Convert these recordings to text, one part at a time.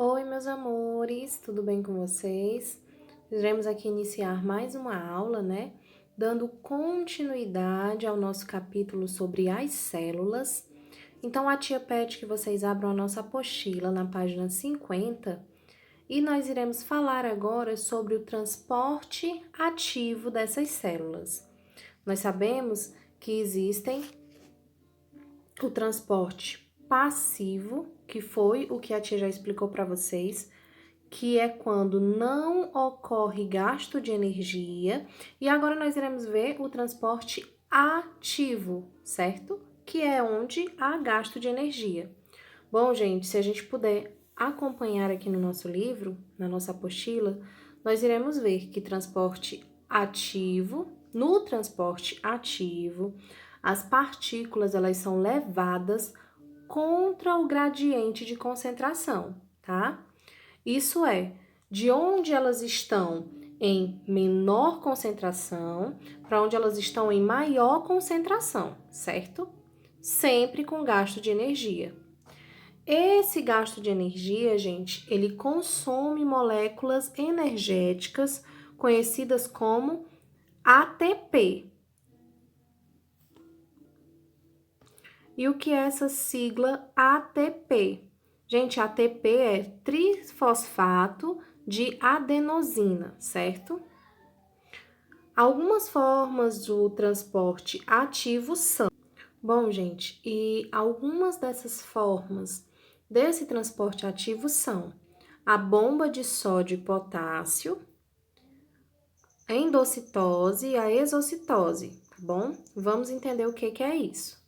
Oi, meus amores, tudo bem com vocês? Iremos aqui iniciar mais uma aula, né? Dando continuidade ao nosso capítulo sobre as células. Então, a tia pede que vocês abram a nossa apostila na página 50 e nós iremos falar agora sobre o transporte ativo dessas células. Nós sabemos que existem o transporte passivo, que foi o que a tia já explicou para vocês, que é quando não ocorre gasto de energia. E agora nós iremos ver o transporte ativo, certo? Que é onde há gasto de energia. Bom, gente, se a gente puder acompanhar aqui no nosso livro, na nossa apostila, nós iremos ver que no transporte ativo, as partículas elas são levadas contra o gradiente de concentração, tá? Isso é, de onde elas estão em menor concentração para onde elas estão em maior concentração, certo? Sempre com gasto de energia. Esse gasto de energia, gente, ele consome moléculas energéticas conhecidas como ATP. E o que é essa sigla ATP? Gente, ATP é trifosfato de adenosina, certo? Algumas formas do transporte ativo são... Bom, gente, e algumas dessas formas desse transporte ativo são a bomba de sódio e potássio, a endocitose e a exocitose, tá bom? Vamos entender o que é isso.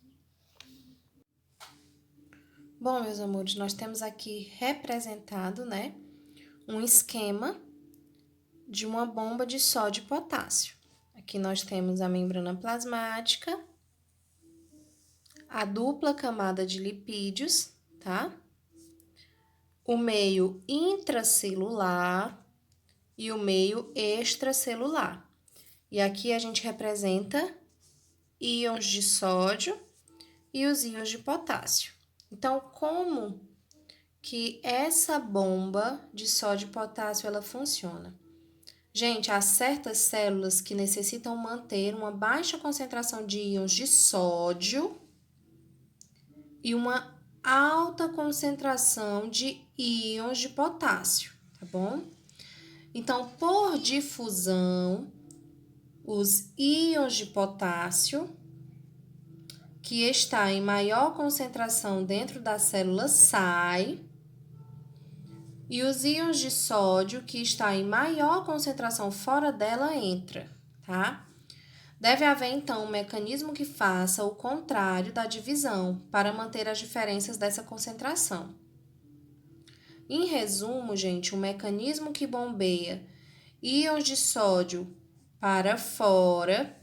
Bom, meus amores, nós temos aqui representado, né, um esquema de uma bomba de sódio e potássio. Aqui nós temos a membrana plasmática, a dupla camada de lipídios, tá? O meio intracelular e o meio extracelular. E aqui a gente representa íons de sódio e os íons de potássio. Então, como que essa bomba de sódio e potássio ela funciona? Gente, há certas células que necessitam manter uma baixa concentração de íons de sódio e uma alta concentração de íons de potássio, tá bom? Então, por difusão, os íons de potássio, que está em maior concentração dentro da célula, sai, e os íons de sódio, que está em maior concentração fora dela, entra, tá? Deve haver, então, um mecanismo que faça o contrário da divisão para manter as diferenças dessa concentração. Em resumo, gente, o mecanismo que bombeia íons de sódio para fora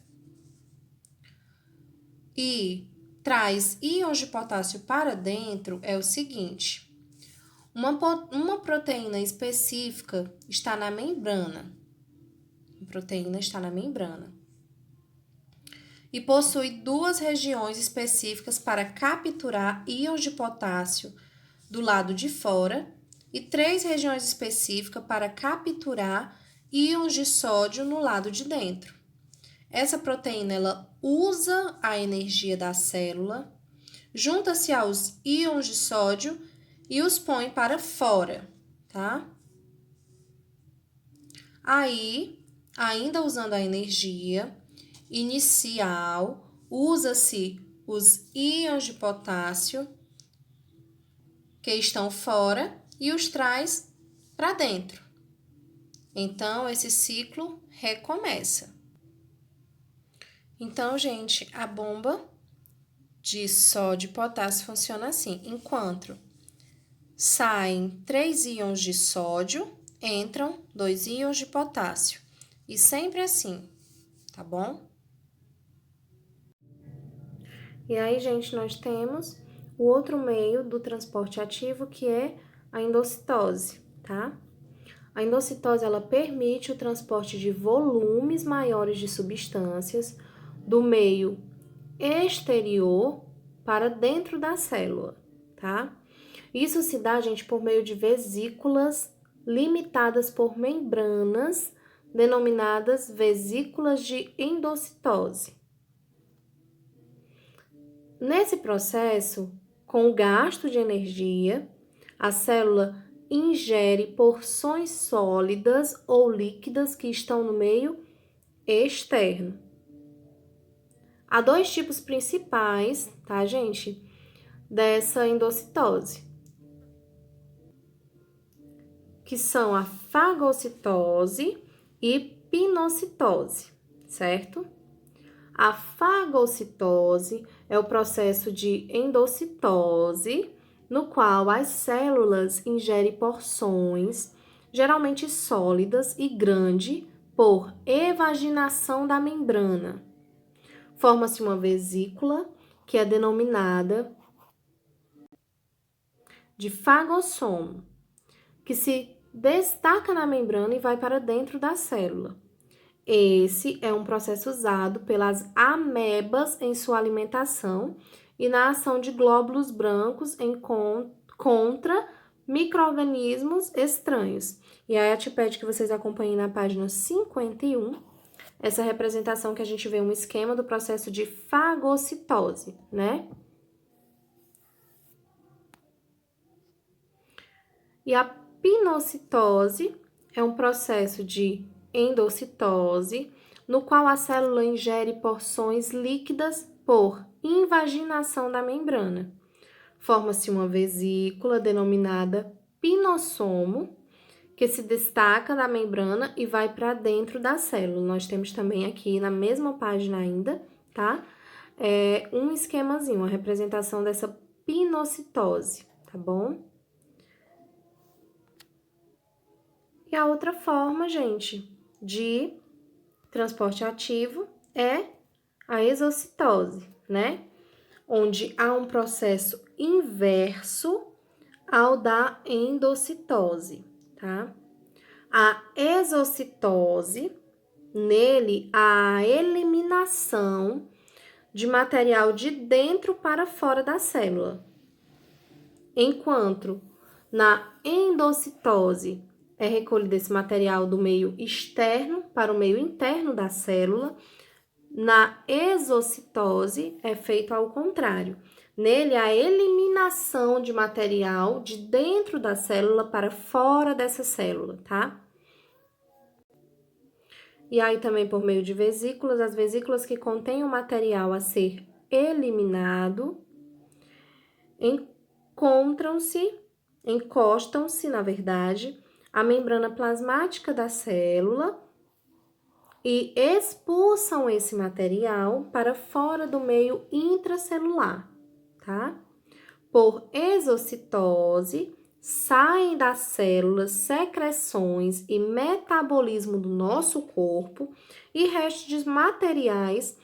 e traz íons de potássio para dentro é o seguinte: uma proteína específica está na membrana. A proteína está na membrana. E possui duas regiões específicas para capturar íons de potássio do lado de fora e três regiões específicas para capturar íons de sódio no lado de dentro. Essa proteína ela usa a energia da célula, junta-se aos íons de sódio e os põe para fora, tá? Aí, ainda usando a energia inicial, usa-se os íons de potássio que estão fora e os traz para dentro. Então, esse ciclo recomeça. Então, gente, a bomba de sódio e potássio funciona assim: enquanto saem 3 íons de sódio, entram 2 íons de potássio. E sempre assim, tá bom? E aí, gente, nós temos o outro meio do transporte ativo, que é a endocitose, tá? A endocitose, ela permite o transporte de volumes maiores de substâncias do meio exterior para dentro da célula, tá? Isso se dá, gente, por meio de vesículas limitadas por membranas, denominadas vesículas de endocitose. Nesse processo, com o gasto de energia, a célula ingere porções sólidas ou líquidas que estão no meio externo. Há dois tipos principais, tá, gente, dessa endocitose, que são a fagocitose e pinocitose, certo? A fagocitose é o processo de endocitose, no qual as células ingerem porções, geralmente sólidas e grandes, por evaginação da membrana. Forma-se uma vesícula, que é denominada de fagossomo, que se destaca na membrana e vai para dentro da célula. Esse é um processo usado pelas amebas em sua alimentação e na ação de glóbulos brancos contra micro-organismos estranhos. E aí, a te pede que vocês acompanhem na página 51, essa representação que a gente vê um esquema do processo de fagocitose, né? E a pinocitose é um processo de endocitose, no qual a célula ingere porções líquidas por invaginação da membrana. Forma-se uma vesícula denominada pinossomo, que se destaca da membrana e vai para dentro da célula. Nós temos também aqui na mesma página ainda, tá? Um esquemazinho, uma representação dessa pinocitose, tá bom? E a outra forma, gente, de transporte ativo é a exocitose, né? Onde há um processo inverso ao da endocitose, tá? A exocitose, nele, há a eliminação de material de dentro para fora da célula. Enquanto na endocitose é recolhido esse material do meio externo para o meio interno da célula, na exocitose é feito ao contrário. Nele, a eliminação de material de dentro da célula para fora dessa célula, tá? E aí também por meio de vesículas, as vesículas que contêm o material a ser eliminado encostam-se, na verdade, à membrana plasmática da célula e expulsam esse material para fora do meio intracelular, tá? Por exocitose, saem das células secreções e metabolismo do nosso corpo e restos de materiais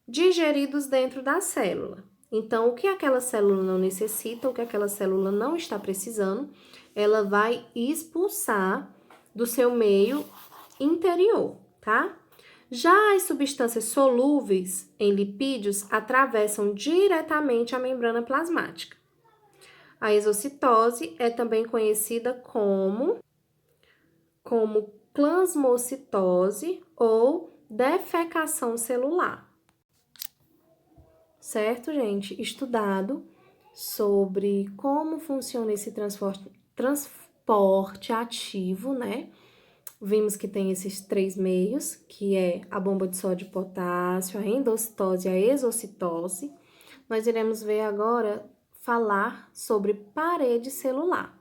digeridos dentro da célula. Então, o que aquela célula não necessita, o que aquela célula não está precisando, ela vai expulsar do seu meio interior, tá? Já as substâncias solúveis em lipídios atravessam diretamente a membrana plasmática. A exocitose é também conhecida como plasmocitose ou defecação celular. Certo, gente? Estudado sobre como funciona esse transporte ativo, né? Vimos que tem esses três meios, que é a bomba de sódio e potássio, a endocitose e a exocitose. Nós iremos ver agora falar sobre parede celular.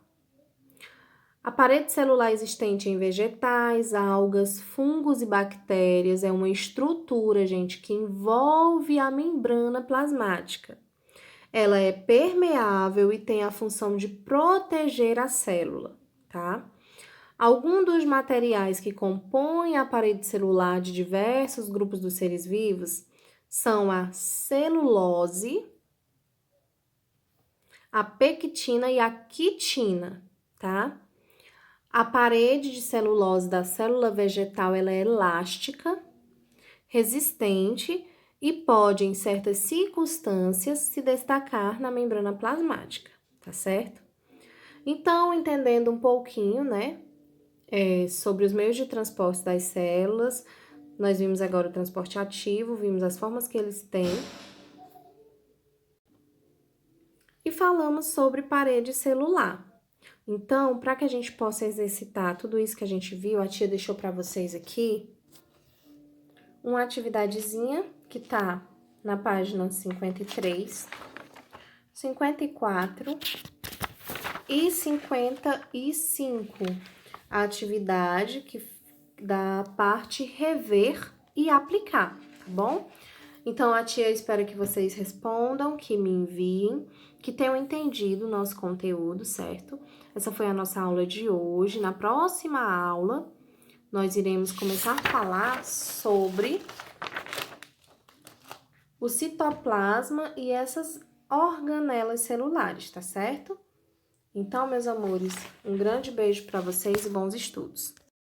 A parede celular existente em vegetais, algas, fungos e bactérias é uma estrutura, gente, que envolve a membrana plasmática. Ela é permeável e tem a função de proteger a célula, tá? Alguns dos materiais que compõem a parede celular de diversos grupos dos seres vivos são a celulose, a pectina e a quitina, tá? A parede de celulose da célula vegetal ela é elástica, resistente e pode, em certas circunstâncias, se destacar na membrana plasmática, tá certo? Então, entendendo um pouquinho, né, sobre os meios de transporte das células, nós vimos agora o transporte ativo, vimos as formas que eles têm. E falamos sobre parede celular. Então, para que a gente possa exercitar tudo isso que a gente viu, a tia deixou para vocês aqui uma atividadezinha que tá na página 53, 54 e 55. A atividade da parte rever e aplicar, tá bom? Então, a tia espera que vocês respondam, que me enviem, que tenham entendido o nosso conteúdo, certo? Essa foi a nossa aula de hoje. Na próxima aula, nós iremos começar a falar sobre o citoplasma e essas organelas celulares, tá certo? Então, meus amores, um grande beijo para vocês e bons estudos!